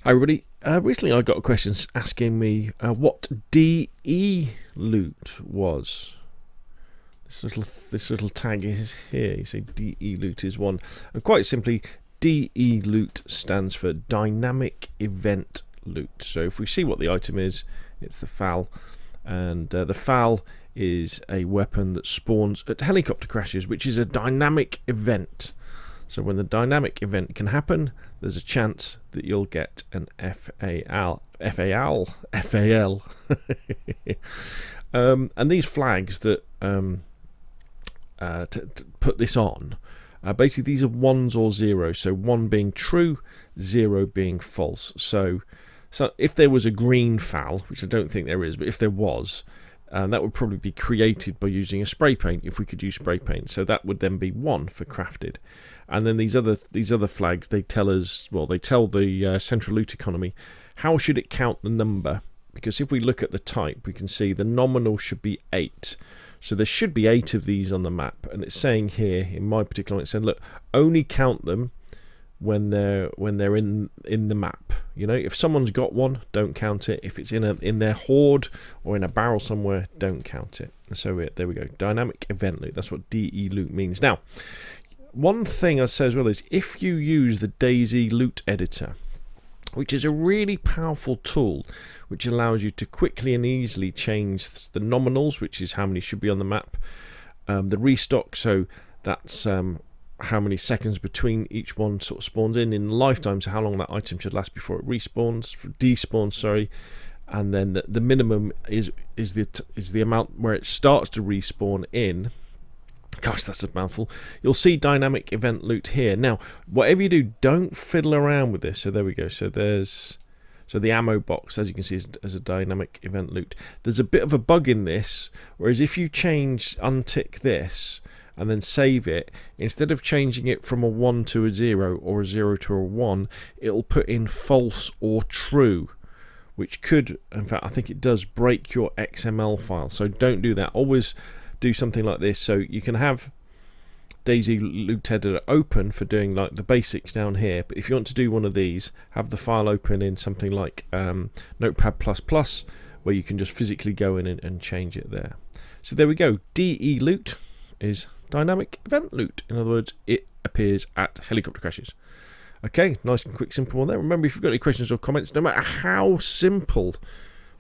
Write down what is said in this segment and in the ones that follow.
Hi everybody. Recently I got a question asking me what Deloot was. This little tag is here. You see Deloot is one. And quite simply, Deloot stands for Dynamic Event Loot. So if we see what the item is, it's the FAL. And the FAL is a weapon that spawns at helicopter crashes, which is a dynamic event. So when the dynamic event can happen, there's a chance that you'll get an FAL. And these flags that to put this on, basically these are ones or zeros. So one being true, zero being false. So if there was a green FAL, which I don't think there is, but if there was, that would probably be created by using a spray paint, if we could use spray paint. So that would then be 1 for crafted. And then these other flags, they tell us, well, they tell the central loot economy how should it count the number, because if we look at the type, we can see the nominal should be 8. So there should be 8 of these on the map, and it's saying here in my particular one, it's saying, look, only count them when they're in the map. You know, if someone's got one, don't count it. If it's in their hoard or in a barrel somewhere, don't count it. So there we go, dynamic event loot. That's what DE-loot means. Now, one thing I'd say as well is if you use the DAYZ loot editor, which is a really powerful tool which allows you to quickly and easily change the nominals, which is how many should be on the map, the restock, so that's how many seconds between each one sort of spawns in lifetime, so how long that item should last before it despawns, sorry. And then the minimum is the amount where it starts to respawn in. Gosh, that's a mouthful. You'll see dynamic event loot here. Now, whatever you do, don't fiddle around with this. So there we go. So the ammo box, as you can see, is a dynamic event loot. There's a bit of a bug in this, whereas if you untick this and then save it, instead of changing it from a 1 to a 0 or a 0 to a 1, it'll put in false or true, which could, in fact, I think it does, break your XML file. So don't do that. Always do something like this. So you can have DAYZ loot editor open for doing like the basics down here, but if you want to do one of these, have the file open in something like Notepad++, where you can just physically go in and change it there. So there we go. DE loot is dynamic event loot. In other words, it appears at helicopter crashes. Okay, nice and quick, simple one there. Remember, if you've got any questions or comments, no matter how simple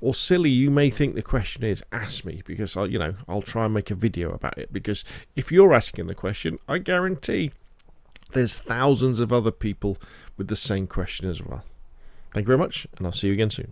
or silly you may think the question is, ask me, because I'll try and make a video about it. Because if you're asking the question, I guarantee there's thousands of other people with the same question as well. Thank you very much, and I'll see you again soon.